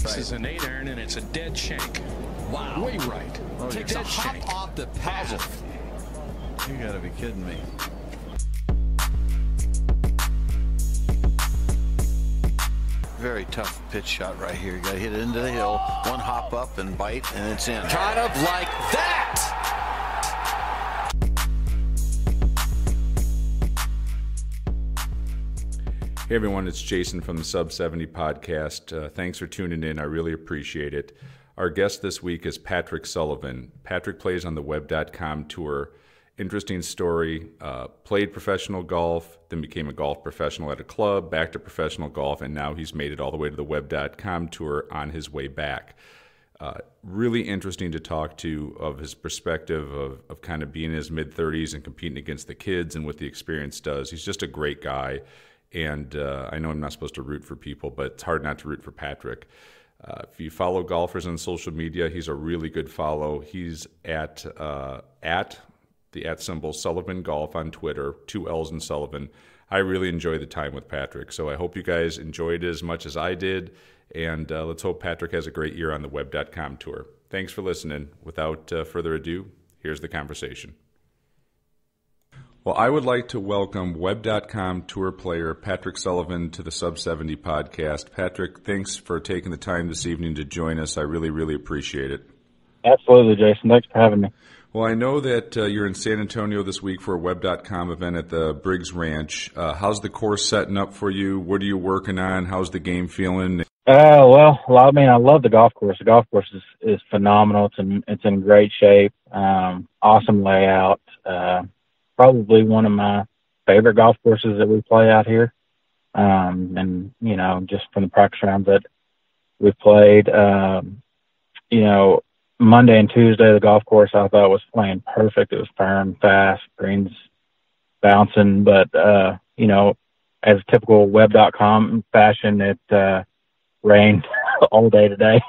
This is an 8-iron, and it's a dead shank. Wow. Way right. Oh, takes a hop shank. off the path. You gotta be kidding me. Very tough pitch shot right here. You gotta hit it into the hill, one hop up and bite, and it's in. Kind of like that. Hey everyone, it's Jason from the Sub 70 podcast. Thanks for tuning in. I really appreciate it. Our guest this week is Patrick Sullivan. Patrick plays on the Web.com tour. Interesting story. Played professional golf, then became a golf professional at a club, back to professional golf, and now he's made it all the way to the Web.com tour on his way back. Really interesting to talk to of his perspective of kind of being in his mid-30s and competing against the kids and what the experience does. He's just a great guy. And I know I'm not supposed to root for people, but it's hard not to root for Patrick. If you follow golfers on social media, he's a really good follow. He's at the @ Sullivan Golf on Twitter, 2 L's in Sullivan. I really enjoy the time with Patrick, so I hope you guys enjoyed it as much as I did. And let's hope Patrick has a great year on the Web.com tour. Thanks for listening. Without further ado, here's the conversation. Well, I would like to welcome Web.com tour player Patrick Sullivan to the Sub 70 podcast. Patrick, thanks for taking the time this evening to join us. I really, really appreciate it. Absolutely, Jason. Thanks for having me. Well, I know that you're in San Antonio this week for a Web.com event at the Briggs Ranch. How's the course setting up for you? What are you working on? How's the game feeling? Well, I mean, I love the golf course. The golf course is phenomenal. It's in great shape. Awesome layout. Probably one of my favorite golf courses that we play out here. And, you know, just from the practice rounds that we've played, you know, Monday and Tuesday, the golf course I thought was playing perfect. It was firm, fast, greens bouncing. But, you know, as typical Web.com fashion, it rained all day today,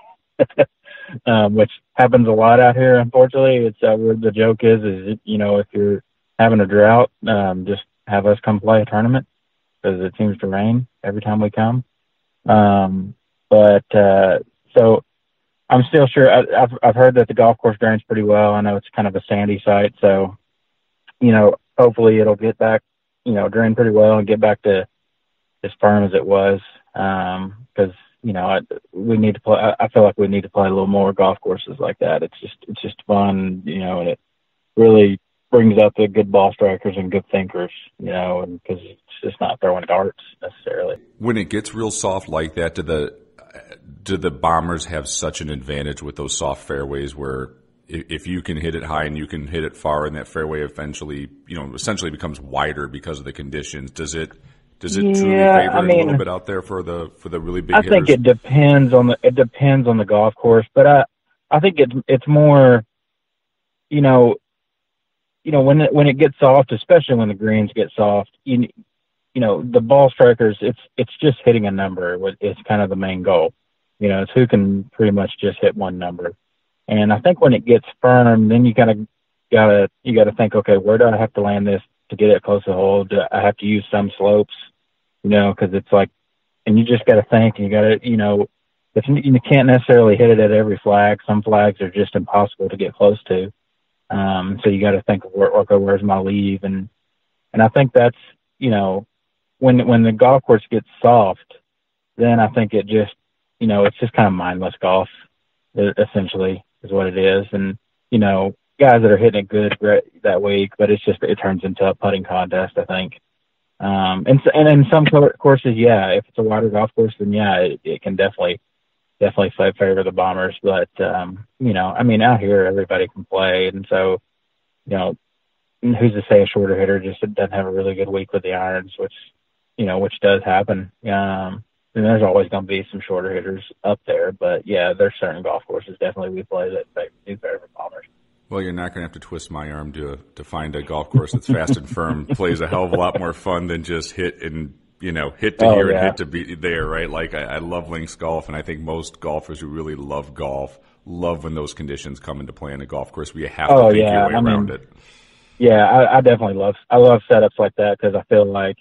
which happens a lot out here, unfortunately. It's where the joke is, you know, if you're having a drought, just have us come play a tournament because it seems to rain every time we come. So I'm still sure. I've heard that the golf course drains pretty well. I know it's kind of a sandy site, so you know, hopefully it'll get back, you know, drain pretty well and get back to as firm as it was. Because you know, we need to play. I feel like we need to play a little more golf courses like that. It's just fun, you know, and it really brings out the good ball strikers and good thinkers, you know, and because it's just not throwing darts necessarily. When it gets real soft like that, do the bombers have such an advantage with those soft fairways where if you can hit it high and you can hit it far, and that fairway eventually, you know, essentially becomes wider because of the conditions? Does it truly favor it a little bit out there for the really big hitters? I think it depends on the golf course, but I think it's more, you know, when it gets soft, especially when the greens get soft, you know, the ball strikers, it's just hitting a number. It's kind of the main goal. You know, it's who can pretty much just hit one number. And I think when it gets firm, then you gotta think, okay, where do I have to land this to get it close to the hole? Do I have to use some slopes? You know, because it's like, and you just got to think, and you got to, you know, you can't necessarily hit it at every flag. Some flags are just impossible to get close to. So you got to think, okay, where's my leave? And I think that's, you know, when the golf course gets soft, then I think it just, you know, it's just kind of mindless golf, essentially, is what it is. And, you know, guys that are hitting it good that week, but it turns into a putting contest, I think. And in some courses, yeah, if it's a wider golf course, then yeah, it can definitely favor the bombers. But, you know, I mean, out here, everybody can play. And so, you know, who's to say a shorter hitter just doesn't have a really good week with the irons, which does happen. And there's always going to be some shorter hitters up there. But, yeah, there's certain golf courses definitely we play that do favor bombers. Well, you're not going to have to twist my arm to find a golf course that's fast and firm. Plays a hell of a lot more fun than just hit and, you know, hit to here and hit to be there, right? Like I love links golf, and I think most golfers who really love golf love when those conditions come into play in a golf course where you have to think your way around it. Yeah, I definitely love setups like that because I feel like,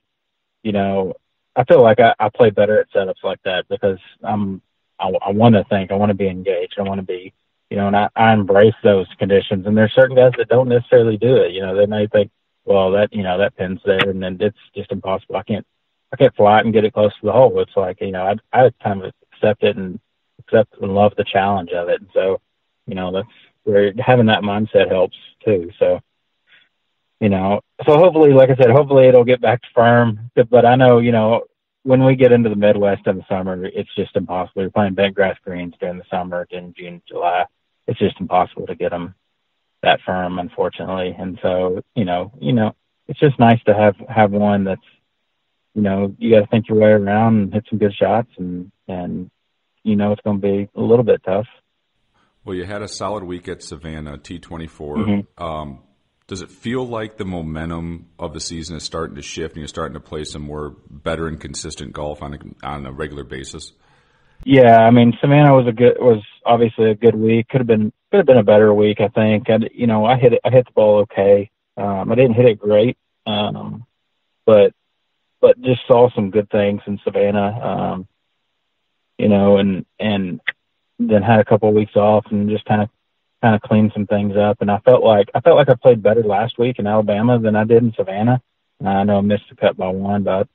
you know, I play better at setups like that because I'm I want to be engaged. I want to be, and I embrace those conditions. And there's certain guys that don't necessarily do it. They may think, well, that pin's there, and then it's just impossible. I can't fly it and get it close to the hole. It's like, I kind of accept it and love the challenge of it. And so, that's where having that mindset helps too. So, so hopefully, like I said, hopefully it'll get back to firm. But I know, when we get into the Midwest in the summer, it's just impossible. We're playing bent grass greens during the summer, in June, July. It's just impossible to get them that firm, unfortunately. And so, it's just nice to have one that's, you got to think your way around and hit some good shots, and it's going to be a little bit tough. Well, you had a solid week at Savannah, T24. Mm-hmm. Does it feel like the momentum of the season is starting to shift and you're starting to play some more better and consistent golf on a regular basis? Yeah, I mean, Savannah was obviously a good week. Could have been a better week, I think. I hit the ball okay. I didn't hit it great, but just saw some good things in Savannah. And then had a couple of weeks off and just kind of cleaned some things up. And I felt like I played better last week in Alabama than I did in Savannah. I know I missed the cut by one, but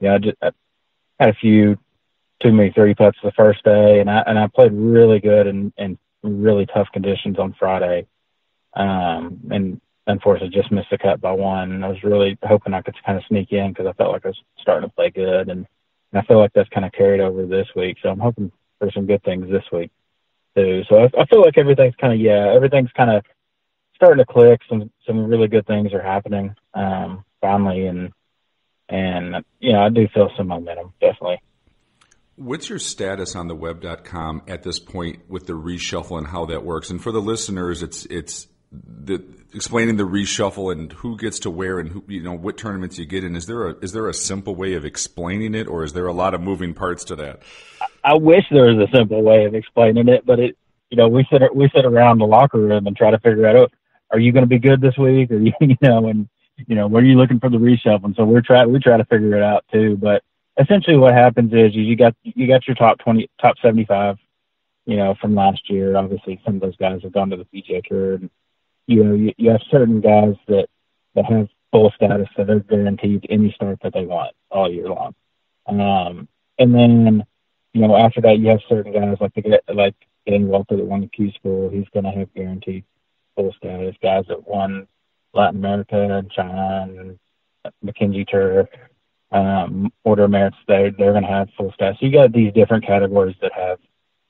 I had a few 2-3 putts the first day, and I played really good in really tough conditions on Friday. And unfortunately just missed the cut by one. And I was really hoping I could kind of sneak in because I felt like I was starting to play good, and I feel like that's kind of carried over this week. So I'm hoping for some good things this week too. So I feel like everything's kind of starting to click. Some really good things are happening finally, and I do feel some momentum, definitely. What's your status on the web.com at this point with the reshuffle and how that works? And for the listeners, it's explaining the reshuffle and who gets to where and who, what tournaments you get in. Is there a simple way of explaining it, or is there a lot of moving parts to that? I wish there was a simple way of explaining it, but we sit around the locker room and try to figure out, are you going to be good this week, or where are you looking for the reshuffle? And so we try to figure it out too. But essentially, what happens is you got your top 75, from last year. Obviously, some of those guys have gone to the PGA Tour, and you have certain guys that have full status, so they're guaranteed any start that they want all year long. And then, after that, you have certain guys like Danny Walter that won the Q School. He's going to have guaranteed full status. Guys that won Latin America and China and McKenzie Tour, Order of Merits, they're going to have full status. So you got these different categories that have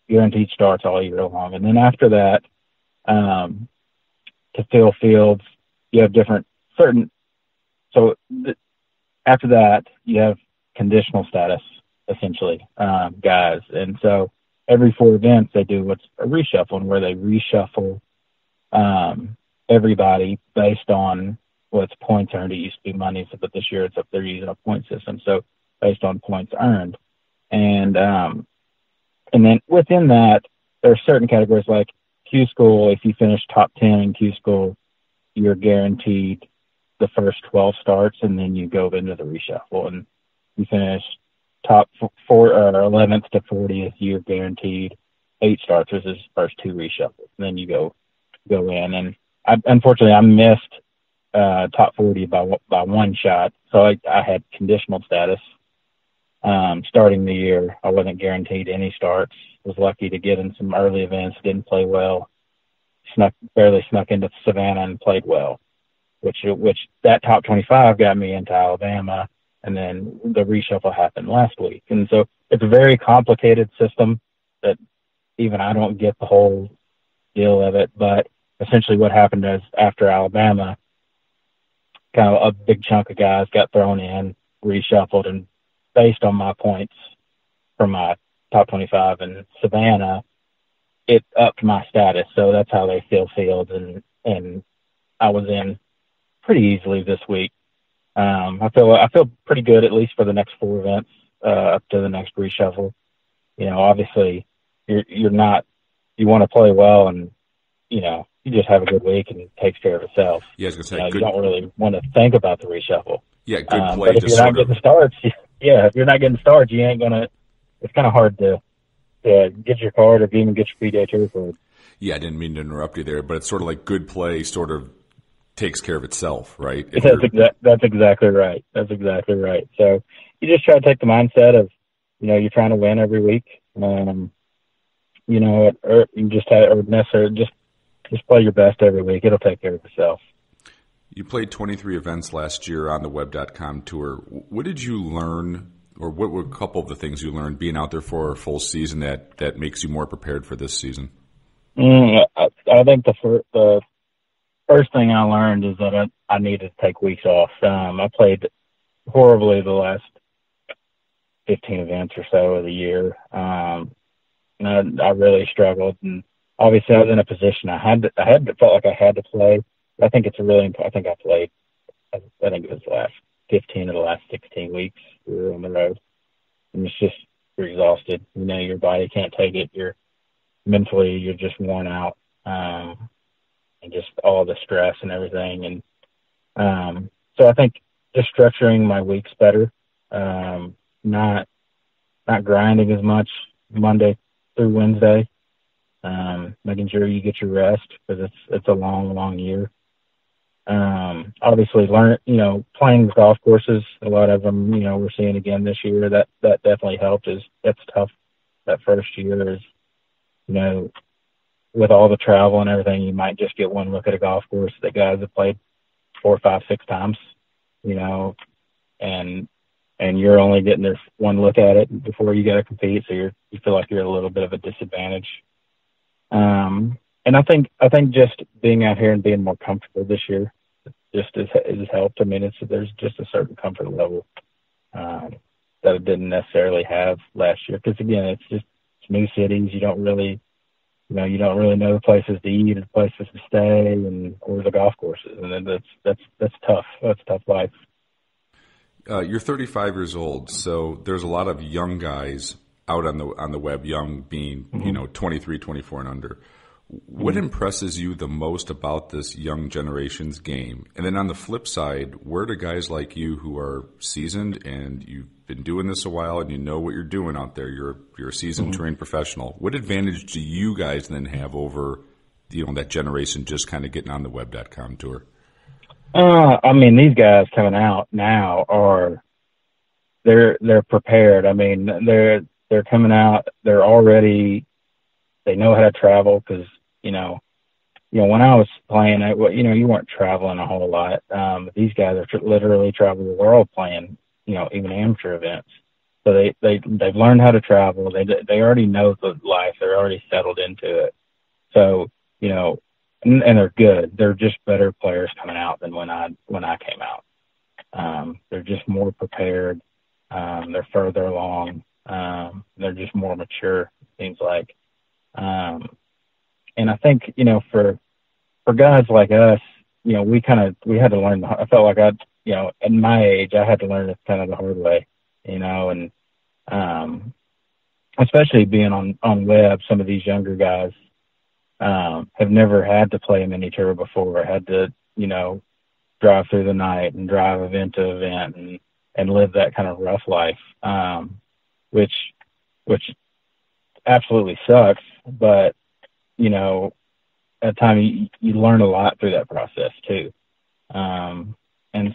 guaranteed starts all year long. And then after that, to fill fields, you have after that, you have conditional status, essentially, guys. And so every 4 events, they do what's a reshuffle, where they reshuffle everybody based on what's points earned. It used to be money, but this year they're using a point system, so based on points earned. And then within that, there are certain categories like Q School. If you finish top 10 in Q School, you're guaranteed the first 12 starts, and then you go into the reshuffle. And you finish top 11th to 40th, you're guaranteed 8 starts, which is the first 2 reshuffles. And then you go in. And unfortunately, I missed top 40 by 1 shot, so I had conditional status. Starting the year, I wasn't guaranteed any starts. Was lucky to get in some early events. Didn't play well. Barely snuck into Savannah and played well, which that top 25 got me into Alabama, and then the reshuffle happened last week. And so it's a very complicated system that even I don't get the whole deal of it. But essentially, what happened is after Alabama, kind of a big chunk of guys got thrown in, reshuffled, and based on my points from my top 25 in Savannah, it upped my status. So that's how they fill fields, and I was in pretty easily this week. I feel pretty good, at least for the next 4 events up to the next reshuffle. Obviously you want to play well, and you just have a good week and it takes care of itself. Yeah, I was gonna say, you don't really want to think about the reshuffle. Yeah, good play. But if you're not getting starts, you ain't gonna. It's kind of hard to get your card or even get your PGA Tour card. Yeah, I didn't mean to interrupt you there, but it's sort of like good play sort of takes care of itself, right? That's exactly right. That's exactly right. So you just try to take the mindset of, you're trying to win every week. Or you just just play your best every week. It'll take care of itself. You played 23 events last year on the web.com tour. What did you learn, or what were a couple of the things you learned being out there for a full season that makes you more prepared for this season? I think the first thing I learned is that I needed to take weeks off. I played horribly the last 15 events or so of the year. And I really struggled, and obviously I was in a position felt like I had to play. I think I played, I think it was the last 15 of the last 16 weeks we were on the road. And it's just, you're exhausted. Your body can't take it. You're just worn out. And just all the stress and everything. And so I think just structuring my weeks better, not grinding as much Monday through Wednesday, making sure you get your rest because it's a long year. Obviously playing the golf courses, a lot of them, we're seeing again this year, that definitely helped. That's tough. That first year is, with all the travel and everything, you might just get one look at a golf course that guys have played 4, 5, 6 times, and you're only getting their one look at it before you got to compete. So you feel like you're at a little bit of a disadvantage. And I think just being out here and being more comfortable this year just has helped. I mean, there's just a certain comfort level that I didn't necessarily have last year. Because again, it's new cities. You don't really know the places to eat, the places to stay, or the golf courses, and that's tough. That's a tough life. You're 35 years old, so there's a lot of young guys out on the web. Young being 23, 24, and under. What impresses you the most about this young generation's game? And then on the flip side, where do guys like you who are seasoned and you've been doing this a while and you know what you're doing out there, you're a seasoned trained professional, what advantage do you guys then have over that generation just kind of getting on the web.com tour? I mean, these guys coming out now they're prepared. I mean, they're coming out, they know how to travel because, when I was playing, you weren't traveling a whole lot. These guys are literally traveling the world playing, even amateur events. So they've learned how to travel. They already know the life. They're already settled into it. So, and they're good. They're just better players coming out than when I came out. They're just more prepared. They're further along. They're just more mature, it seems like. And I think, for guys like us, we had to learn. I felt like at my age, I had to learn it kind of the hard way, and especially being on web, some of these younger guys have never had to play a mini tour before, had to, drive through the night and drive event to event and live that kind of rough life, which absolutely sucks. But, at times you learn a lot through that process too. And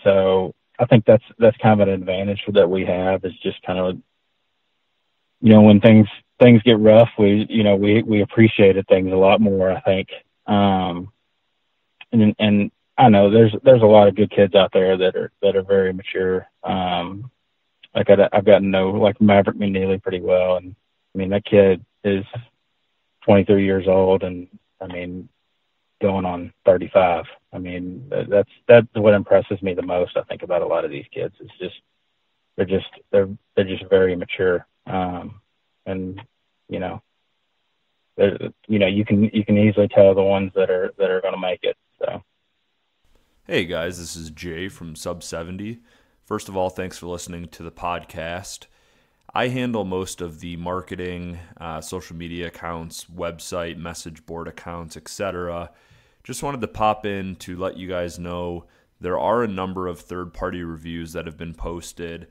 so I think that's kind of an advantage that we have, is just kind of, when things get rough, we appreciated things a lot more, I think. And I know there's a lot of good kids out there that are very mature. I've gotten to know like Maverick McNeely pretty well. And I mean, that kid is 23 years old and I mean, going on 35. I mean, that's what impresses me the most, I think, about a lot of these kids. It's just, they're just very mature. And, you can easily tell the ones that are going to make it. So. Hey guys, this is Jay from Sub 70. First of all, thanks for listening to the podcast. I handle most of the marketing, social media accounts, website, message board accounts, etc. Just wanted to pop in to let you guys know there are a number of third-party reviews that have been posted.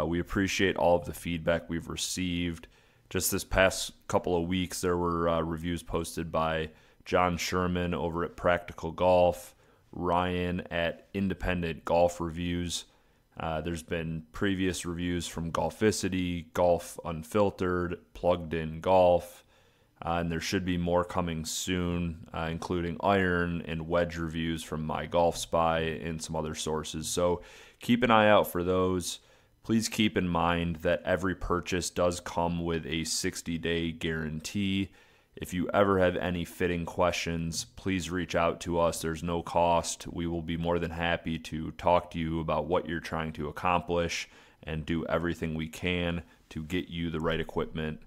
We appreciate all of the feedback we've received. just this past couple of weeks, there were reviews posted by John Sherman over at Practical Golf, Ryan at Independent Golf Reviews. There's been previous reviews from Golficity, Golf Unfiltered, Plugged In Golf, and there should be more coming soon, including iron and wedge reviews from My Golf Spy and some other sources. So keep an eye out for those. Please keep in mind that every purchase does come with a 60-day guarantee. If you ever have any fitting questions, please reach out to us. There's no cost. We will be more than happy to talk to you about what you're trying to accomplish and do everything we can to get you the right equipment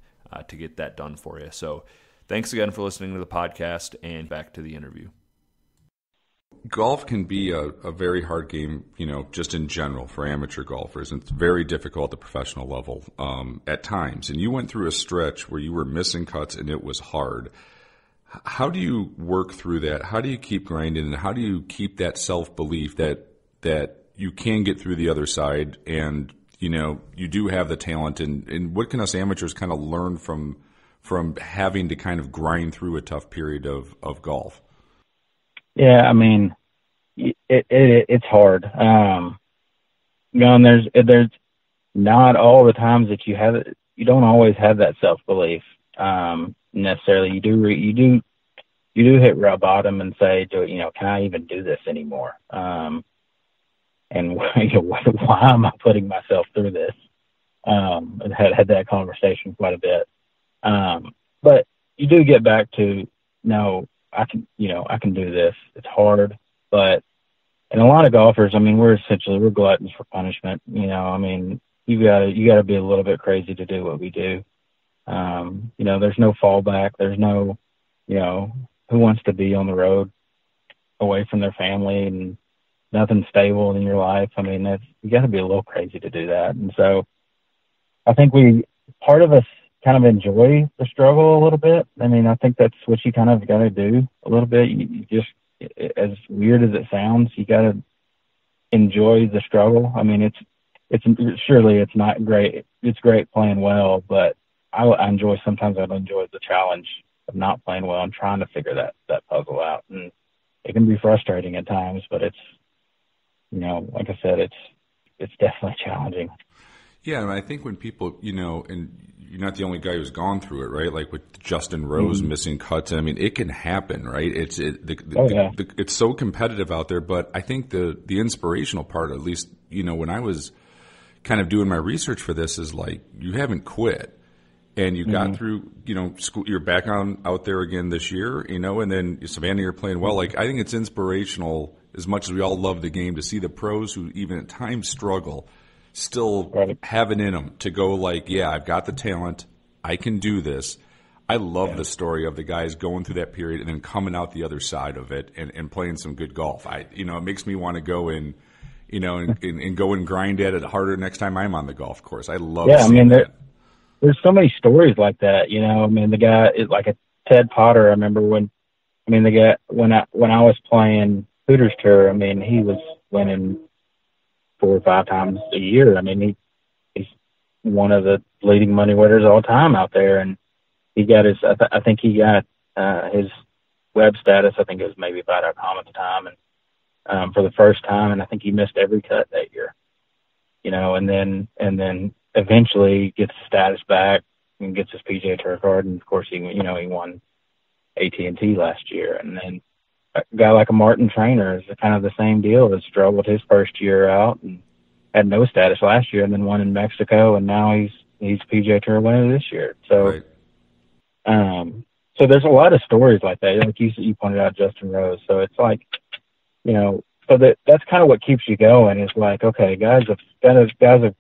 to get that done for you. So thanks again for listening to the podcast, and back to the interview. Golf can be a very hard game, just in general for amateur golfers. It's very difficult at the professional level at times. And you went through a stretch where you were missing cuts and it was hard. How do you work through that? How do you keep grinding? And how do you keep that self-belief that you can get through the other side and, you do have the talent? And what can us amateurs kind of learn from having to kind of grind through a tough period of golf? Yeah, I mean, it's hard. And there's not all the times that you have it. You don't always have that self-belief necessarily. You do hit rock bottom and say, can I even do this anymore? And why am I putting myself through this? And had that conversation quite a bit. But you do get back to, no, I can do this. It's hard, and a lot of golfers, we're gluttons for punishment. You gotta be a little bit crazy to do what we do. There's no fallback. There's no, who wants to be on the road away from their family and nothing stable in your life. You gotta be a little crazy to do that. And so I think part of us kind of enjoy the struggle a little bit. I think that's what you kind of got to do a little bit. You just, as weird as it sounds, you got to enjoy the struggle. It's surely it's not great. It's great playing well, but sometimes I enjoy the challenge of not playing well and trying to figure that puzzle out. And it can be frustrating at times, but it's, like I said, it's definitely challenging. Yeah, and I think when people, and you're not the only guy who's gone through it, right? Like with Justin Rose missing cuts. It can happen, right? It's so competitive out there. But I think the inspirational part, at least, when I was kind of doing my research for this, is like you haven't quit, and you got through, school. You're back out there again this year, and then Savannah, you're playing well. Like I think it's inspirational as much as we all love the game to see the pros who even at times struggle still have it in them to go like, yeah, I've got the talent. I can do this. I love the story of the guys going through that period and then coming out the other side of it and playing some good golf. It makes me want to go and go and grind at it harder next time I'm on the golf course. I love seeing that. There's so many stories like that, the guy is like a Ted Potter. I remember when I was playing Hooters Tour, he was winning 4 or 5 times a year. He's one of the leading money winners all time out there, and he got his. I think he got his web status. I think it was maybe .com at the time, and for the first time, and I think he missed every cut that year. And then eventually gets his status back and gets his PGA Tour card, and of course he won AT&T last year, and then. A guy like a Martin Trainer is kind of the same deal. Has struggled his first year out and had no status last year, and then won in Mexico, and now he's PGA Tour winner this year. So, so there's a lot of stories like that. Like you pointed out, Justin Rose. So it's like, so that's kind of what keeps you going. Is like, okay, guys have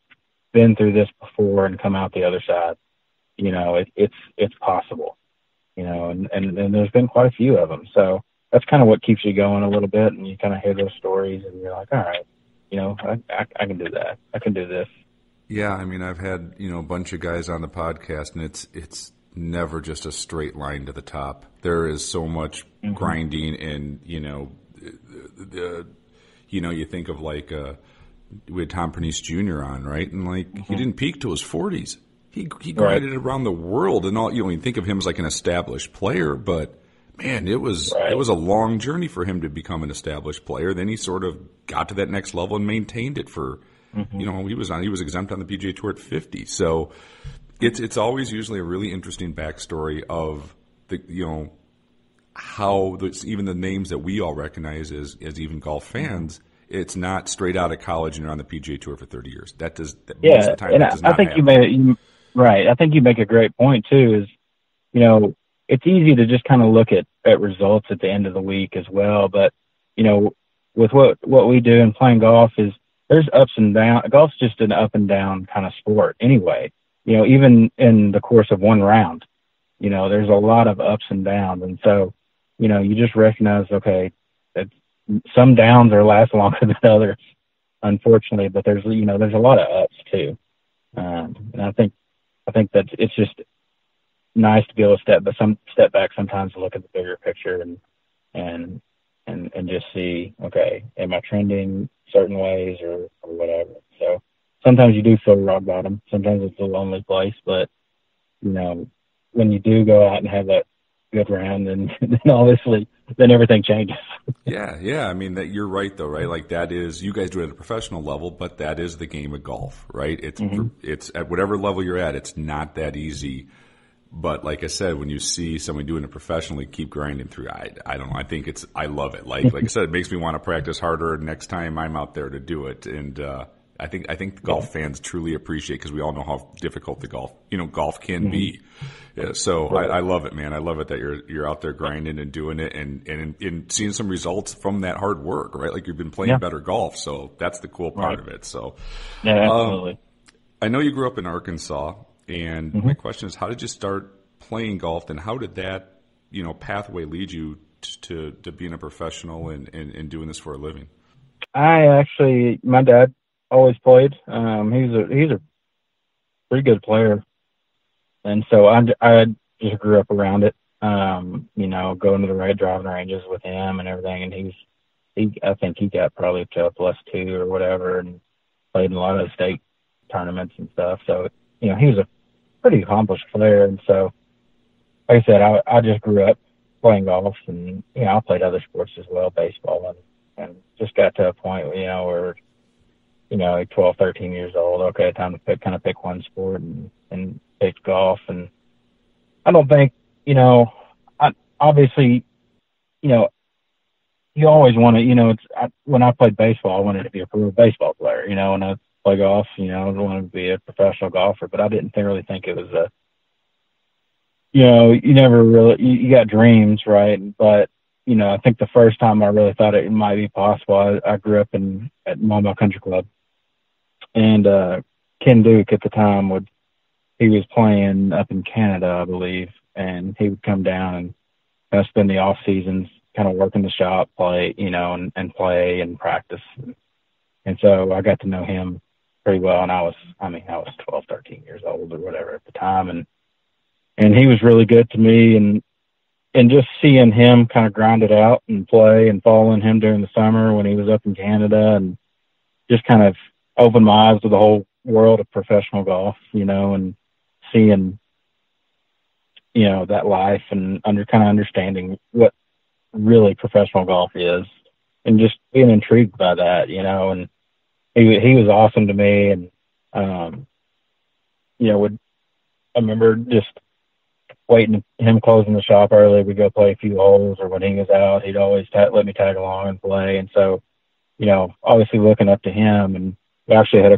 been through this before and come out the other side. It's possible. And there's been quite a few of them. So. That's kind of what keeps you going a little bit, and you kind of hear those stories, and you're like, all right, I can do that. I can do this. Yeah, I've had a bunch of guys on the podcast, and it's never just a straight line to the top. There is so much grinding, and you think of like we had Tom Pernice Jr. on, right, and like he didn't peak till his 40s. he grinded around the world and all. You think of him as like an established player, but man, it was a long journey for him to become an established player. Then he sort of got to that next level and maintained it for, he was exempt on the PGA Tour at 50. So it's always usually a really interesting backstory of the, how even the names that we all recognize as even golf fans, it's not straight out of college and you're on the PGA Tour for 30 years. Most of the time, and that does not I think happen. I think you make a great point too. Is it's easy to just kind of look at results at the end of the week as well. But, with what we do in playing golf is there's ups and downs. Golf's just an up and down kind of sport anyway. Even in the course of one round, there's a lot of ups and downs. And so, you just recognize, okay, that some downs are last longer than others, unfortunately, but there's a lot of ups too. And I think that it's just nice to be able to step back sometimes to look at the bigger picture and just see, okay, am I trending certain ways or whatever. So sometimes you do feel rock bottom. Sometimes it's a lonely place, but when you do go out and have that good round, then obviously then everything changes. Yeah. I mean, that you're right though, right? Like that is, you guys do it at a professional level, but that is the game of golf, right? It's at whatever level you're at, it's not that easy. But like I said, when you see somebody doing it professionally, keep grinding through. I don't know. I love it. Like I said, it makes me want to practice harder next time I'm out there to do it. And I think golf fans truly appreciate, because we all know how difficult golf can be. Yeah, so I love it, man. I love it that you're out there grinding and doing it and seeing some results from that hard work, right? Like you've been playing better golf, so that's the cool part of it. So yeah, absolutely. I know you grew up in Arkansas. And my question is, how did you start playing golf, and how did that, pathway lead you to being a professional and doing this for a living? My dad always played. He's a pretty good player, and so I just grew up around it. Going to the driving ranges with him and everything, and I think he got probably up to a +2 or whatever, and played in a lot of state tournaments and stuff. So he was a pretty accomplished player. And so, like I said, I just grew up playing golf, and, I played other sports as well, baseball, and just got to a point, where, like 12, 13 years old, okay, time to pick one sport and picked golf. And I don't think, obviously, you always want to, when I played baseball, I wanted to be a pro baseball player, and I play golf, I wanted to be a professional golfer, but I didn't really think it was you never really, you got dreams, right? But, I think the first time I really thought it might be possible, I grew up at Mama Country Club, and Ken Duke at the time he was playing up in Canada, I believe, and he would come down and spend the off seasons kind of working the shop, play, and play and practice. And so I got to know him pretty well. And I was 12, 13 years old or whatever at the time. And he was really good to me, and just seeing him kind of grind it out and play, and following him during the summer when he was up in Canada, and just kind of opened my eyes to the whole world of professional golf, and seeing, that life, and understanding what really professional golf is, and just being intrigued by that, and he was awesome to me. And, I remember just waiting, him closing the shop early, we'd go play a few holes, or when he was out, he'd always let me tag along and play. And so, obviously looking up to him, and we actually had I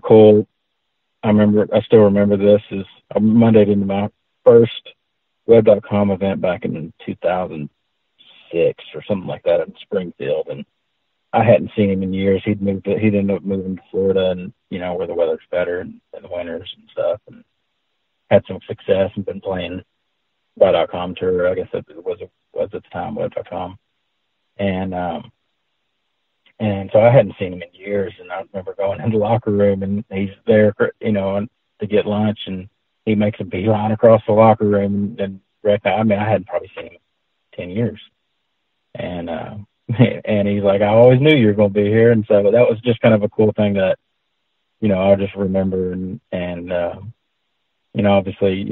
still remember this, is I Mondayed into my first web.com event back in 2006 or something like that in Springfield. And I hadn't seen him in years. He'd ended up moving to Florida, and, where the weather's better in the winters and stuff, and had some success and been playing web.com tour. I guess it was at the time, web.com. And so I hadn't seen him in years, and I remember going in the locker room, and he's there, to get lunch, and he makes a beeline across the locker room, and I hadn't probably seen him in 10 years. And he's like, I always knew you were going to be here. And so that was just kind of a cool thing that, I'll just remember, and obviously,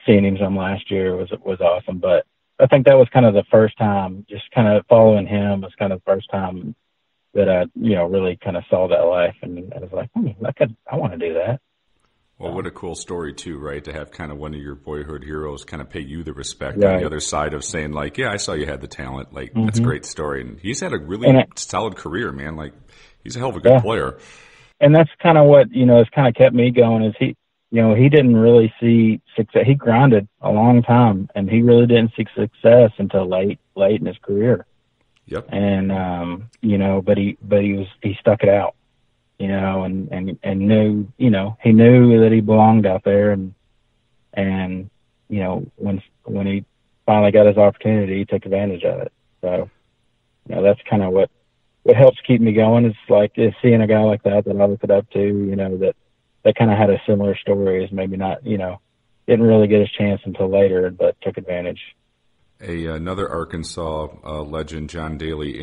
seeing him some last year was awesome. But I think that was kind of the first time, just kind of following him was kind of the first time that I, really kind of saw that life, and I was like, I want to do that. Well, what a cool story too, right? To have kind of one of your boyhood heroes kind of pay you the respect Right. on the other side of saying like, yeah, I saw you had the talent. Like, that's a great story. And he's had a really solid career, man. Like, he's a hell of a good player. And that's kind of what, has kind of kept me going is he didn't really see success. He grinded a long time, and he really didn't see success until late in his career. Yep. And, but he stuck it out. And knew, he knew that he belonged out there, and when he finally got his opportunity, he took advantage of it. So, that's kind of what helps keep me going is seeing a guy like that I look it up to, that kind of had a similar story as maybe not, didn't really get his chance until later, but took advantage. Another Arkansas legend, John Daly.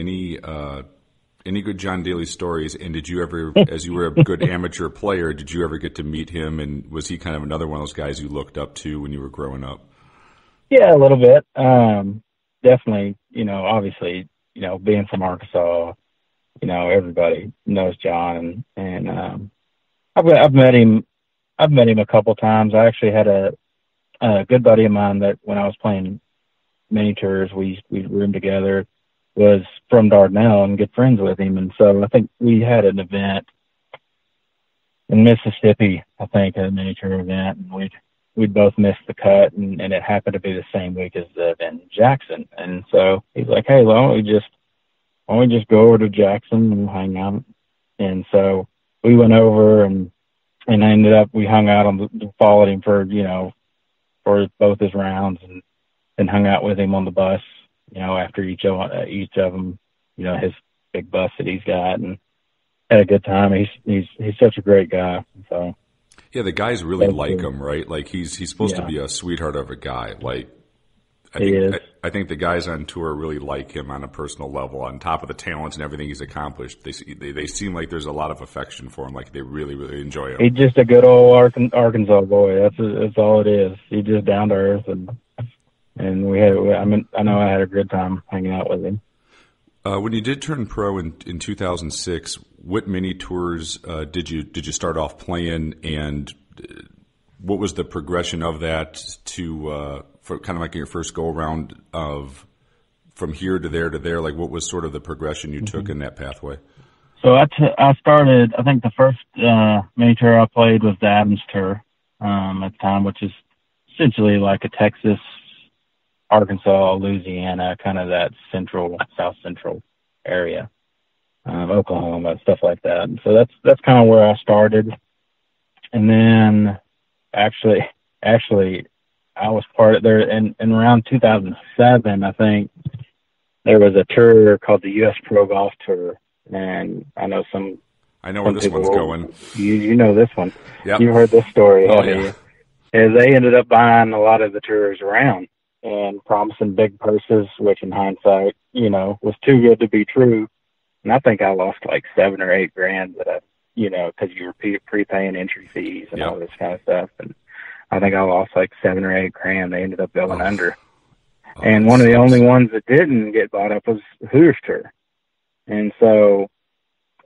Any good John Daly stories? And did you ever, as you were a good amateur player, did you ever get to meet him? And was he kind of another one of those guys you looked up to when you were growing up? Yeah, a little bit. Definitely, obviously, being from Arkansas, everybody knows John, and I've met him a couple times. I actually had a good buddy of mine that when I was playing mini tours, we roomed together, was from Dardanelle and good friends with him. And so I think we had an event in Mississippi, a mini tour event, and we'd both missed the cut, and it happened to be the same week as the event in Jackson. And so he's like, hey, why don't we just go over to Jackson and hang out? And so we went over and ended up, we hung out followed him for both his rounds, and hung out with him on the bus, after each of them, his big bus that he's got, and had a good time. He's such a great guy. So yeah, the guys really like him, right? Like he's supposed to be a sweetheart of a guy. Like I think the guys on tour really like him on a personal level. On top of the talents and everything he's accomplished, they seem like there's a lot of affection for him. Like they really, really enjoy him. He's just a good old Arkansas boy. That's all it is. He's just down to earth, and I know I had a good time hanging out with him. When you did turn pro in 2006, what mini tours did you start off playing, and what was the progression of that for kind of like your first go around of from here to there? Like what was sort of the progression you took in that pathway? So I started. I think the first mini tour I played was the Adams Tour at the time, which is essentially like a Texas, Arkansas, Louisiana, kind of that south central area, Oklahoma, stuff like that. And so that's kind of where I started. And then actually I was part of there in around 2007, I think there was a tour called the U.S. Pro Golf Tour. And I know where this one's going. You know this one. Yep. You heard this story. Oh, yeah. As they ended up buying a lot of the tours around and promising big purses, which in hindsight, was too good to be true. And I think I lost like $7 or $8 grand that because you were prepaying entry fees and all this kind of stuff. And I think I lost like $7 or $8 grand. They ended up going under. And one of the only ones that didn't get bought up was Hooters Tour. And so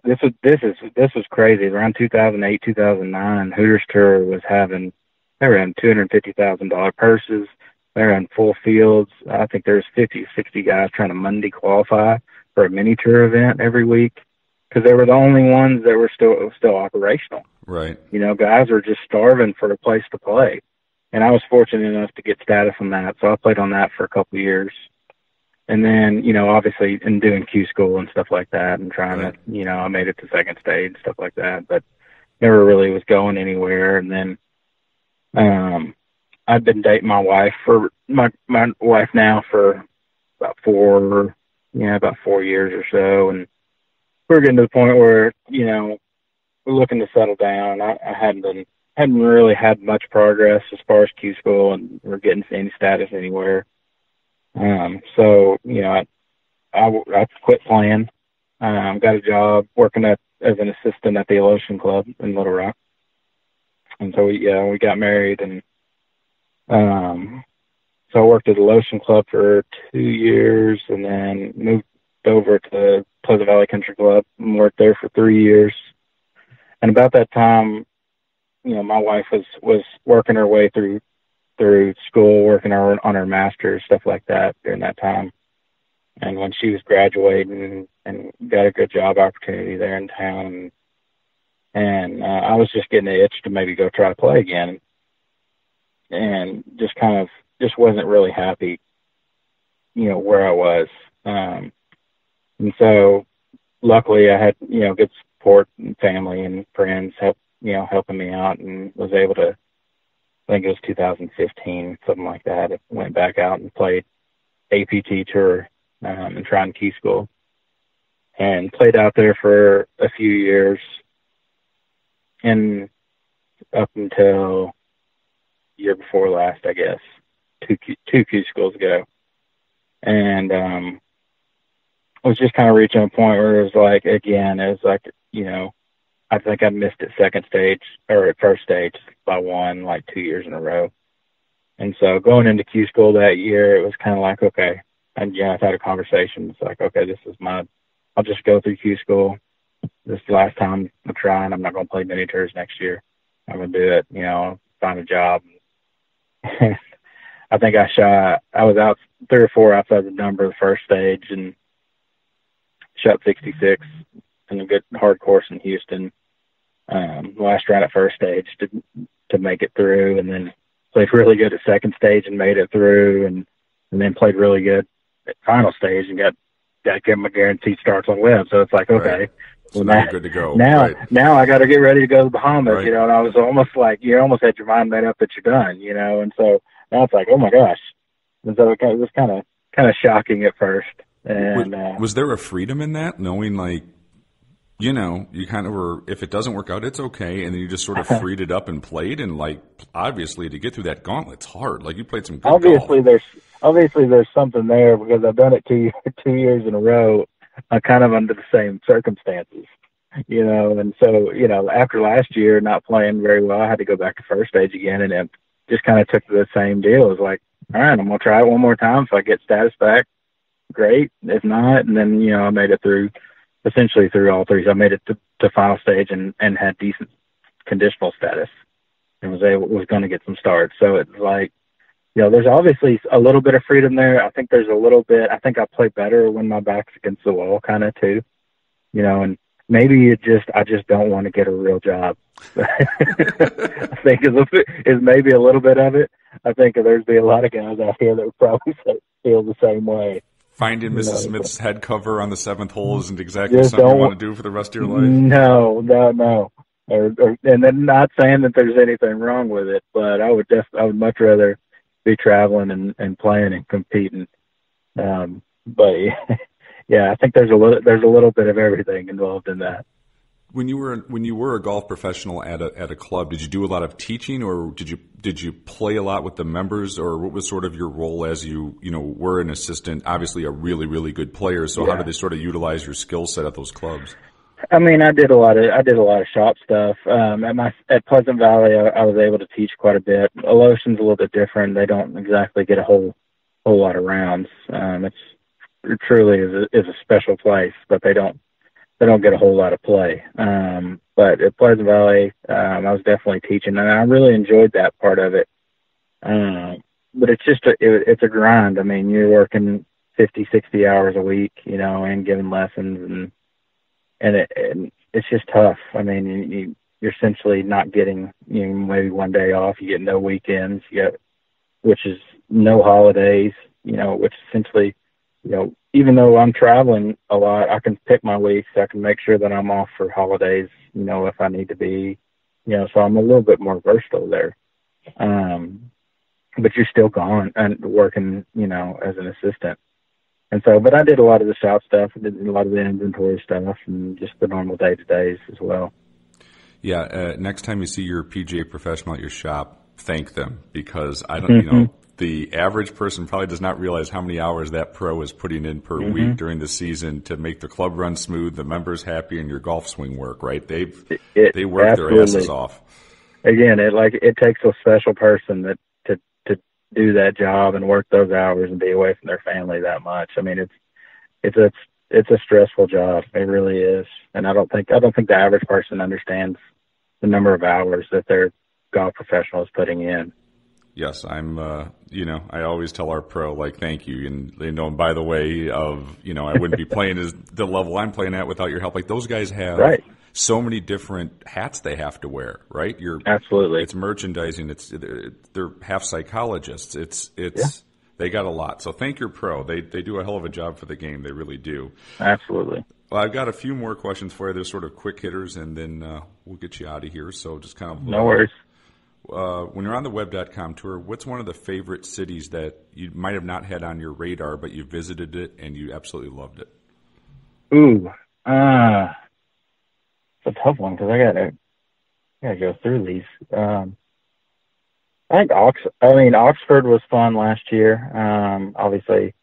this was crazy. Around 2008, 2009, Hooters Tour they were having $250,000 purses. They're in full fields. I think there's 50, 60 guys trying to Monday qualify for a mini tour event every week because they were the only ones that were still operational. Right. Guys were just starving for a place to play. And I was fortunate enough to get status on that. So I played on that for a couple of years. And then, obviously in doing Q school and stuff like that and trying to, I made it to second stage and stuff like that, but never really was going anywhere. And then, I've been dating my wife now for about 4 years or so. And we're getting to the point where, we're looking to settle down. I hadn't really had much progress as far as Q school and we're getting any status anywhere. So, I quit playing, got a job working as an assistant at the Alotian Club in Little Rock. And so we got married, and so I worked at the Lotion Club for 2 years, and then moved over to Pleasant Valley Country Club and worked there for 3 years. And about that time, my wife was working her way through school, working on her master's, stuff like that during that time. And when she was graduating and got a good job opportunity there in town, and I was just getting the itch to maybe go try to play again, and just wasn't really happy, where I was. And so luckily I had, good support and family and friends helping me out, and was able to, I think it was 2015, something like that. I went back out and played APT Tour and Tron Key School, and played out there for a few years, and up until year before last, I guess, two Key schools ago. And I was just kind of reaching a point where it was like, again, I think I missed at second stage or at first stage by one, like 2 years in a row. And so going into Q school that year, it was kind of like, okay. And I've had a conversation. It's like, okay, I'll just go through Q school. This is the last time I'm trying. I'm not going to play mini tours next year. I'm going to do it, find a job. I think I was out 3 or 4 outside the number the first stage, and shot 66 in a good hard course in Houston. Last round at first stage to make it through, and then played really good at second stage and made it through, and then played really good at final stage and got to give them a guaranteed starts on web. So it's like, okay, right. So well, now you're good to go. Now I got to get ready to go to the Bahamas, right. And I was almost like, you almost had your mind made up that you're done, and so now it's like, oh my gosh. And so it was kind of shocking at first. And was there a freedom in that, knowing like, you kind of were, if it doesn't work out, it's okay, and then you just sort of freed it up and played, and like obviously to get through that gauntlet's hard. Like you played some good golf. Obviously there's something there, because I've done it 2 years in a row, kind of under the same circumstances, and so after last year not playing very well, I had to go back to first stage again, and it just kind of took the same deal. It was like, all right, I'm gonna try it one more time. If I get status back, great. If not, and then I made it essentially through all three. So I made it to final stage and had decent conditional status, and was going to get some starts. So it's like, there's obviously a little bit of freedom there. I think there's a little bit. I think I play better when my back's against the wall, kind of too, and maybe I just don't want to get a real job. I think is maybe a little bit of it. I think there'd be a lot of guys out here that would probably feel the same way. Finding Mrs. Smith's head cover on the 7th hole isn't exactly something you want to do for the rest of your life. No. And then not saying that there's anything wrong with it, but I would much rather be traveling and playing and competing. But yeah, I think there's a little bit of everything involved in that. When you were a golf professional at a club, did you do a lot of teaching, or did you play a lot with the members, or what was sort of your role as you were an assistant? Obviously, a really, really good player. So how did they sort of utilize your skill set at those clubs? I mean, I did a lot of shop stuff. At Pleasant Valley, I was able to teach quite a bit. Alotian's a little bit different. They don't exactly get a whole lot of rounds. It truly is a special place, but they don't get a whole lot of play. But at Pleasant Valley, I was definitely teaching, and I really enjoyed that part of it. But it's just it's a grind. I mean, you're working 50, 60 hours a week, and giving lessons, and it's just tough. I mean, you're essentially not getting, maybe one day off. You get no weekends, which is no holidays, which essentially, even though I'm traveling a lot, I can pick my weeks. I can make sure that I'm off for holidays, if I need to be, so I'm a little bit more versatile there. But you're still gone and working, as an assistant. And so, but I did a lot of the shop stuff. I did a lot of the inventory stuff and just the normal day-to-days as well. Yeah. Next time you see your PGA professional at your shop, thank them, because I don't, the average person probably does not realize how many hours that pro is putting in per week during the season to make the club run smooth, the members happy, and your golf swing work, right? They work their asses off. again, it takes a special person to do that job and work those hours and be away from their family that much. I mean, it's a stressful job. It really is. And I don't think the average person understands the number of hours that their golf professional is putting in. Yes, I'm, I always tell our pro, like, thank you. And by the way, I wouldn't be playing as the level I'm playing at without your help. Like, those guys have so many different hats they have to wear, right? Absolutely. It's merchandising. They're half psychologists. They got a lot. So thank your pro. They do a hell of a job for the game. They really do. Absolutely. Well, I've got a few more questions for you. They're sort of quick hitters, and then we'll get you out of here. So just kind of no worries. When you're on the web.com tour, what's one of the favorite cities that you might have not had on your radar, but you visited it and you absolutely loved it? Ooh, it's a tough one because I gotta go through these. I think Oxford was fun last year. Obviously,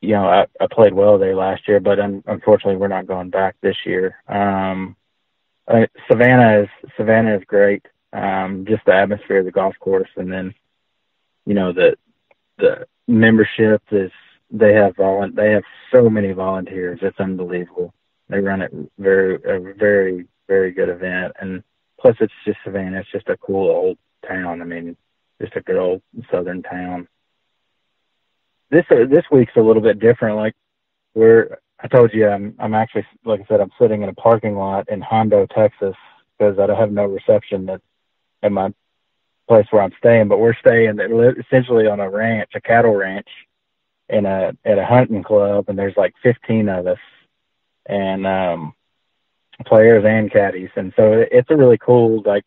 I played well there last year, but unfortunately, we're not going back this year. Savannah is great. Just the atmosphere of the golf course, and then the membership is they have so many volunteers. It's unbelievable. They run it a very, very good event, and plus it's just Savannah. It's just a cool old town. I mean, just a good old southern town. This week's a little bit different. Like I told you, I'm actually, like I said, I'm sitting in a parking lot in Hondo, Texas, because I don't have no reception at my place where I'm staying, but we're staying essentially on a ranch, a cattle ranch, at a hunting club, and there's like 15 of us, and players and caddies, and so it's a really cool, like,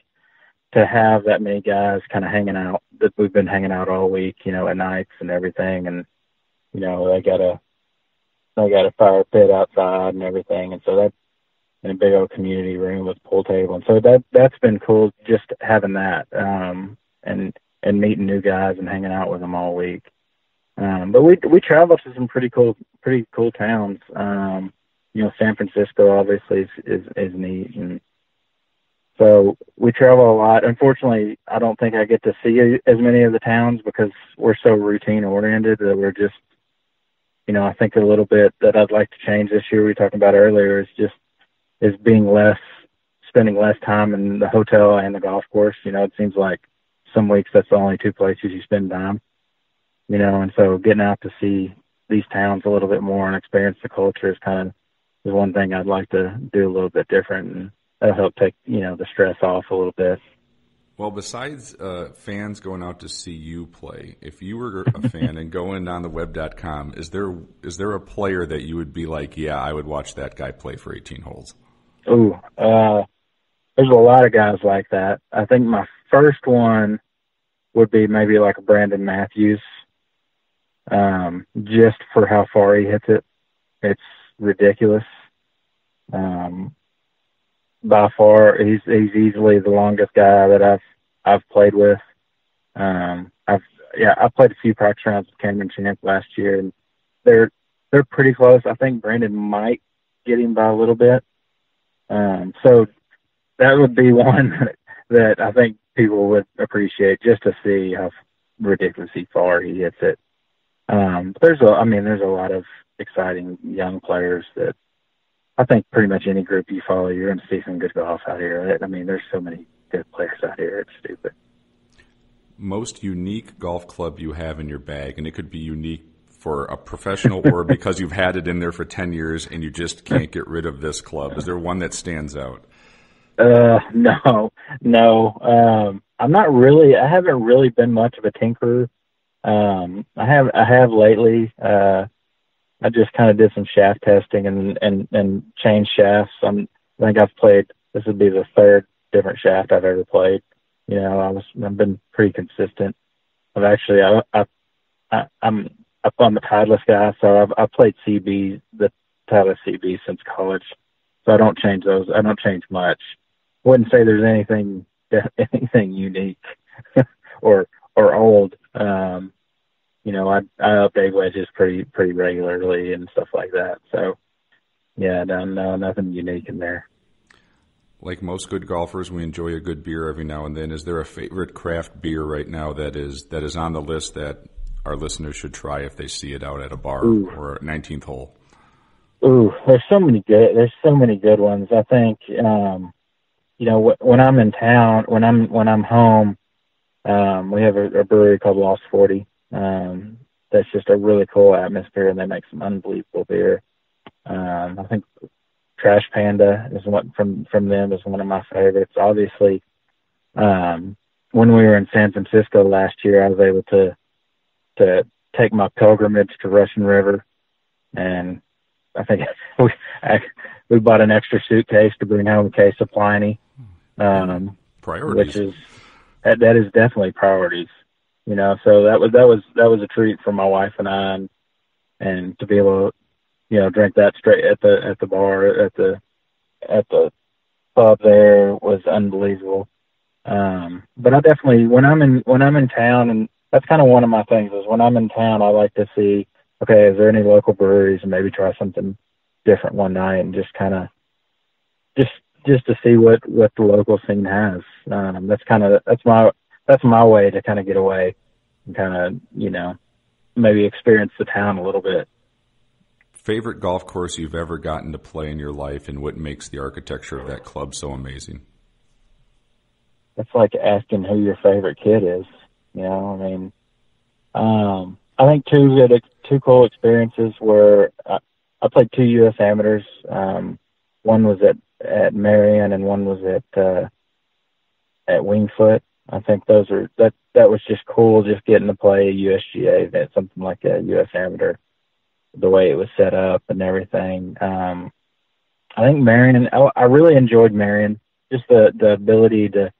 to have that many guys kind of hanging out. That we've been hanging out all week, at nights and everything, and they got a fire pit outside and everything, and so that's in a big old community room with a pool table. And so that's been cool, just having that, and meeting new guys and hanging out with them all week. But we travel to some pretty cool towns. San Francisco obviously is neat. And so we travel a lot. Unfortunately, I don't think I get to see as many of the towns because we're so routine oriented that we're just, I think a little bit that I'd like to change this year, we were talking about earlier, is spending less time in the hotel and the golf course. It seems like some weeks that's the only two places you spend time, and so getting out to see these towns a little bit more and experience the culture is one thing I'd like to do a little bit different, and that'll help take, the stress off a little bit. Well, besides fans going out to see you play, if you were a fan and going on the web.com, is there a player that you would be like, yeah, I would watch that guy play for 18 holes? Ooh, there's a lot of guys like that. I think my first one would be maybe like a Brandon Matthews, just for how far he hits it. It's ridiculous. By far, he's easily the longest guy that I've played with. I played a few practice rounds with Cameron Champ last year, and they're pretty close. I think Brandon might get him by a little bit. So that would be one that I think people would appreciate, just to see how ridiculously far he hits it. But there's a lot of exciting young players that I think pretty much any group you follow, you're going to see some good golf out here. I mean, there's so many good players out here. It's stupid. Most unique golf club you have in your bag, and it could be unique for a professional or because you've had it in there for 10 years and you just can't get rid of this club. Is there one that stands out? No. I haven't really been much of a tinkerer. I have lately. I just kind of did some shaft testing and changed shafts. I think this would be the third different shaft I've ever played. I've been pretty consistent. I'm a Titleist guy, so I've played the Titleist CB since college. So I don't change those. I don't change much. I wouldn't say there's anything unique or old. I update wedges pretty regularly and stuff like that. So, yeah, no, nothing unique in there. Like most good golfers, we enjoy a good beer every now and then. Is there a favorite craft beer right now that is on the list that our listeners should try if they see it out at a bar or 19th hole? Ooh, there's so many good ones. I think, when I'm in town, when I'm home, we have a brewery called Lost 40. That's just a really cool atmosphere, and they make some unbelievable beer. I think Trash Panda is one from them is one of my favorites. Obviously, when we were in San Francisco last year, I was able to take my pilgrimage to Russian River, and I think we bought an extra suitcase to bring home a case of Pliny. Priorities. That is definitely priorities. So that was a treat for my wife and I, and to be able to, drink that straight at the bar, at the pub there was unbelievable. But I definitely, when I'm in town, and that's kind of one of my things is when I'm in town, I like to see, okay, is there any local breweries, and maybe try something different one night, and just kind of, just to see what the local scene has. That's my way to kind of get away and kind of, maybe experience the town a little bit. Favorite golf course you've ever gotten to play in your life, and what makes the architecture of that club so amazing? That's like asking who your favorite kid is. I think two cool experiences were I played 2 U.S. amateurs. One was at Marion, and one was at Wingfoot. I think that was just cool, just getting to play a USGA event, something like a U.S. amateur, the way it was set up and everything. I think Marion, I really enjoyed Marion, just the ability to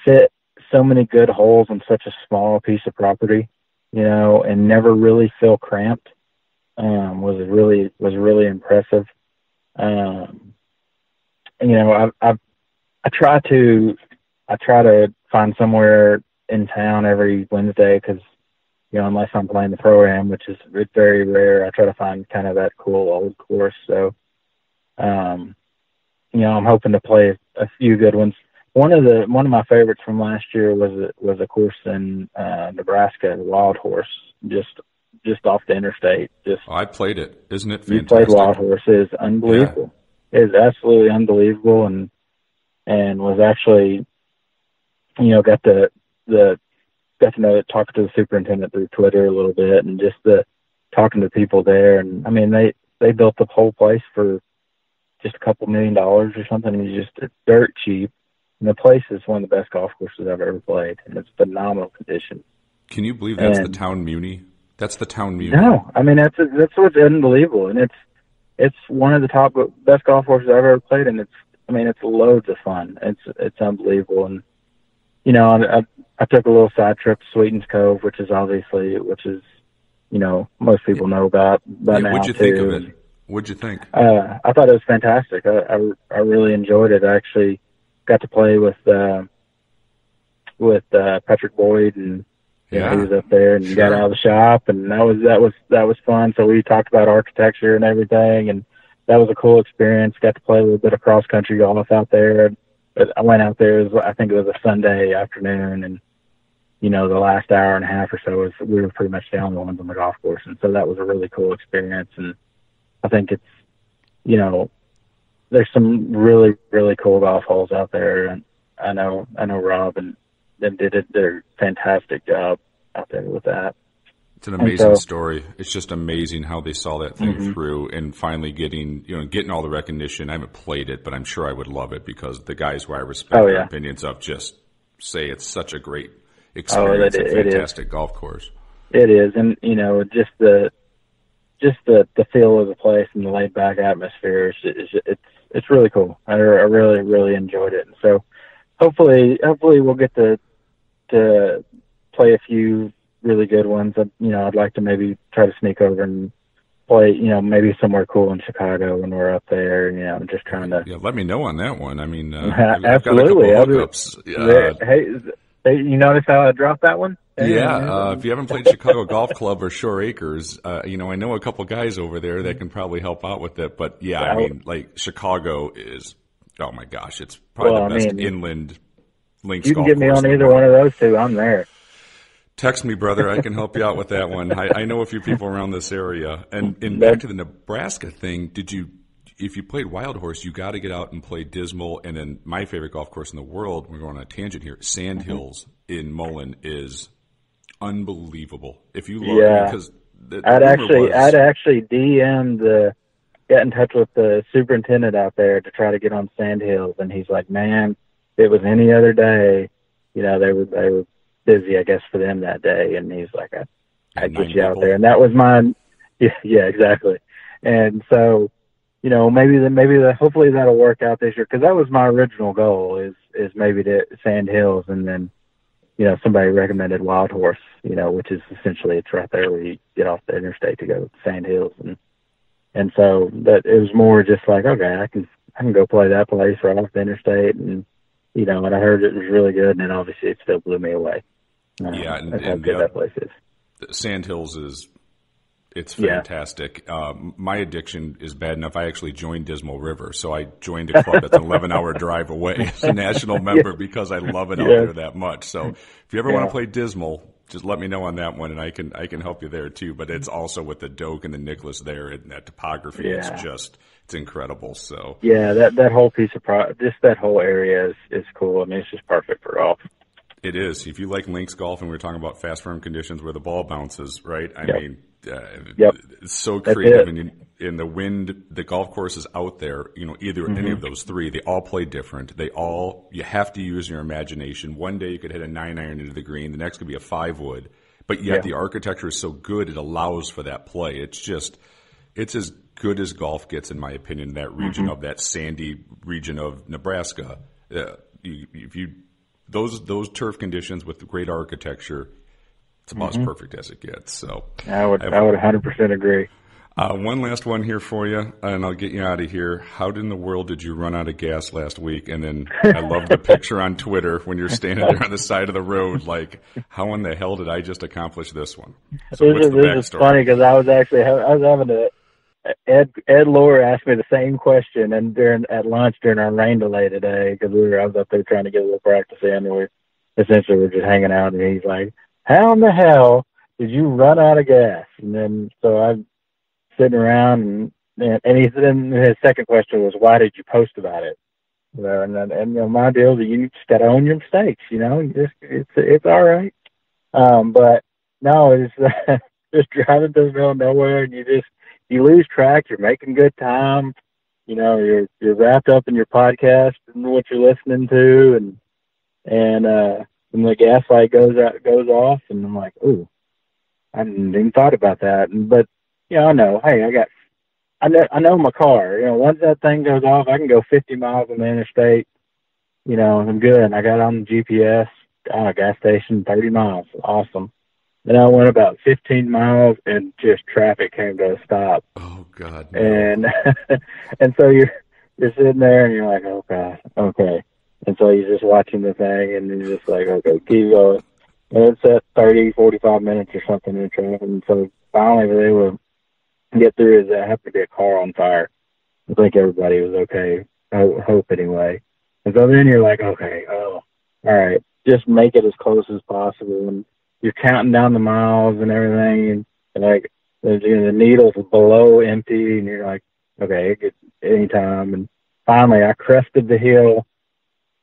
fit so many good holes on such a small piece of property, and never really feel cramped, was really impressive. I try to find somewhere in town every Wednesday, because, unless I'm playing the pro-am, which is very rare, I try to find kind of that cool old course. So, I'm hoping to play a few good ones. One of my favorites from last year was a course in Nebraska, Wild Horse, just off the interstate. I played it. Isn't it fantastic? You played Wild Horse. It is unbelievable. Yeah. It is absolutely unbelievable, and was actually, got to know it, talk to the superintendent through Twitter a little bit, and just talking to people there. And I mean, they built the whole place for just a couple $1 million or something. It's just dirt cheap. And the place is one of the best golf courses I've ever played, and it's phenomenal condition. Can you believe that's the town muni? That's the town muni. No, I mean that's what's unbelievable, and it's one of the top best golf courses I've ever played, and it's loads of fun. It's unbelievable, and I took a little side trip to Sweetens Cove, which is most people know about by now. What'd you think of it? What'd you think? I thought it was fantastic. I really enjoyed it. I actually got to play with Patrick Boyd, and he was up there and got out of the shop, and that was fun. So we talked about architecture and everything, and that was a cool experience. Got to play a little bit of cross country golf out there. But I went out there, I think it was a Sunday afternoon, and the last hour and a half or so we were pretty much the only ones on the golf course, and so that was a really cool experience. And I think it's there's some really, really cool golf holes out there, and I know Rob and them did their fantastic job out there with that. It's an amazing story. It's just amazing how they saw that thing through, and finally getting all the recognition. I haven't played it, but I'm sure I would love it, because the guys who I respect their opinions of just say it's such a great experience, a fantastic golf course. It is, and just the feel of the place and the laid back atmosphere it's really cool. I really, really enjoyed it. And so hopefully we'll get to play a few really good ones. I'd like to maybe try to sneak over and play, maybe somewhere cool in Chicago when we're up there, just trying to. Yeah, let me know on that one. I mean, absolutely. I've got a couple hookups. Hey, you notice how I dropped that one? If you haven't played Chicago Golf Club or Shore Acres, I know a couple guys over there that can probably help out with it. But I mean, like Chicago is Oh my gosh, it's probably the best inland links you can golf get me course on in the either world. one of those two. I'm there. Text me, brother. I can help you out with that one. I know a few people around this area. And back to the Nebraska thing, if you played Wild Horse, you got to get out and play Dismal. And then my favorite golf course in the world, we're going on a tangent here, Sand Hills in Mullen is unbelievable. If you love because I'd actually DM get in touch with the superintendent out there to try to get on Sand Hills, and he's like, man, if it was any other day, they were busy, I guess, for them that day, and he's like, I'd get you out there, and that was mine. Yeah, exactly. And so, hopefully that'll work out this year, because that was my original goal is maybe to Sand Hills, and then somebody recommended Wild Horse, which is essentially it's right there where you get off the interstate to go to Sand Hills, and so that it was more just like, okay, I can go play that place right off the interstate, and and I heard it was really good, and then obviously it still blew me away. That's how good that place is. Sand Hills it's fantastic. My addiction is bad enough. I actually joined Dismal River, so I joined a club that's an 11-hour drive away as a national member because I love it out there that much. So if you ever want to play Dismal, just let me know on that one, and I can help you there too. But it's also with the Doak and the Nicholas there, and that topography is it's incredible. So that whole piece of just that whole area is cool. I mean, it's just perfect for golf. It is. If you like links golf, and we were talking about fast, firm conditions where the ball bounces, right? I mean, it's so creative. And in the wind, the golf course is out there, either any of those three, they all play different. You have to use your imagination. One day you could hit a 9-iron into the green. The next could be a 5-wood. But yet the architecture is so good, it allows for that play. It's as good as golf gets, in my opinion, that region of that sandy region of Nebraska. Those turf conditions with the great architecture, it's about as perfect as it gets. So I would 100% agree. One last one here for you, and I'll get you out of here. How in the world did you run out of gas last week? And then I love the picture on Twitter when you're standing there on the side of the road, like, how in the hell did I just accomplish this one? So what's the backstory? This is funny because I was having Ed Lohr asked me the same question, and at lunch during our rain delay today, because I was up there trying to get a little practice in, and we're just hanging out, and he's like, how in the hell did you run out of gas? And then so I'm sitting around, and he said, and his second question was, why did you post about it? And my deal is you just got to own your mistakes, it's all right. But no, it's just driving through the middle of nowhere, and you lose track. You're making good time. You're wrapped up in your podcast and what you're listening to, and the gas light goes off, and I'm like, ooh, I hadn't even thought about that. But I know. Hey, I know my car. Once that thing goes off, I can go 50 miles on the interstate. I'm good. And I got on the GPS, gas station, 30 miles. Awesome. Then I went about 15 miles, and just traffic came to a stop. Oh God! No. And so you're sitting there, and you're like, oh God, okay. And so you're just watching the thing, and you're just like, okay, keep going. And it's at 30, 45 minutes or something in traffic. And so finally, they were get through. Is there happened to be a car on fire? I think everybody was okay. I hope anyway. And so then you're like, okay, all right, just make it as close as possible. And you're counting down the miles and everything, and like the needle's below empty, and you're like, okay, it could any time. And finally, I crested the hill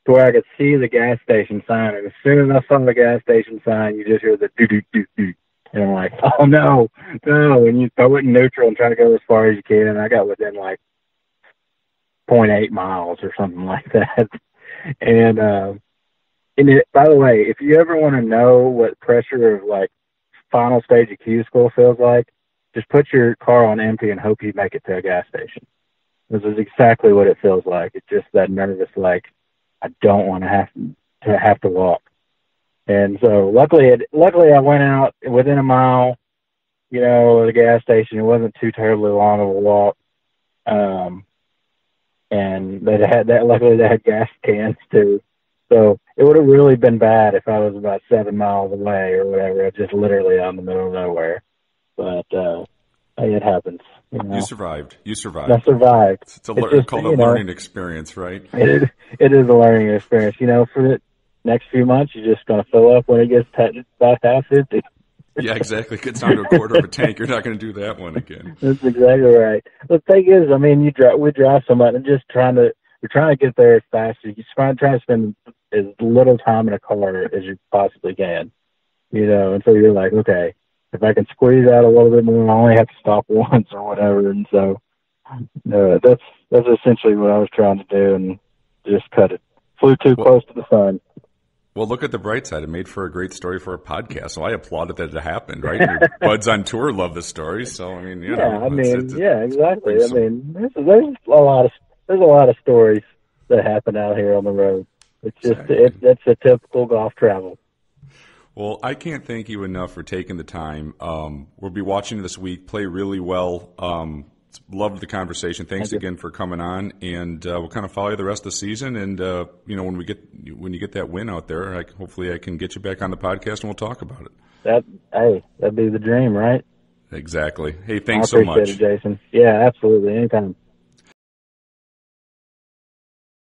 to where I could see the gas station sign. And as soon as I saw the gas station sign, you just hear the doo-doo-doo-doo. And I'm like, oh, no. And you throw it in neutral and try to go as far as you can. And I got within like 0.8 miles or something like that. And by the way, if you ever want to know what pressure of like final stage of Q school feels like, just put your car on empty and hope you make it to a gas station. This is exactly what it feels like. It's just that nervous, like, I don't want to have to walk. And so luckily I went out within a mile, of the gas station. It wasn't too terribly long of a walk. And luckily they had gas cans too. So it would have really been bad if I was about 7 miles away or whatever, just literally out in the middle of nowhere. But Hey, it happens. You survived. You survived. I survived. It's called a learning experience, right? It is a learning experience. For the next few months, you're just going to fill up when it gets about half empty. Yeah, exactly. It gets down to a quarter of a tank. You're not going to do that one again. That's exactly right. The thing is, we drive so much, and we're trying to get there as fast as you try to spend as little time in a car as you possibly can. And so you're like, okay, if I can squeeze out a little bit more, I only have to stop once or whatever. And so that's essentially what I was trying to do, and just cut it. Flew too close to the sun. Well, look at the bright side. It made for a great story for a podcast. So I applauded that it happened, right? Your buds on tour love the story. So, exactly. There's a lot of stories that happen out here on the road. It's just, that's a typical golf travel. Well, I can't thank you enough for taking the time. We'll be watching this week. Play really well. Loved the conversation. Thanks again for coming on, and we'll kind of follow you the rest of the season. And when you get that win out there, hopefully I can get you back on the podcast and we'll talk about it. That'd be the dream, right? Exactly. Hey, thanks so much. I appreciate it, Jason. Yeah, absolutely. Anytime.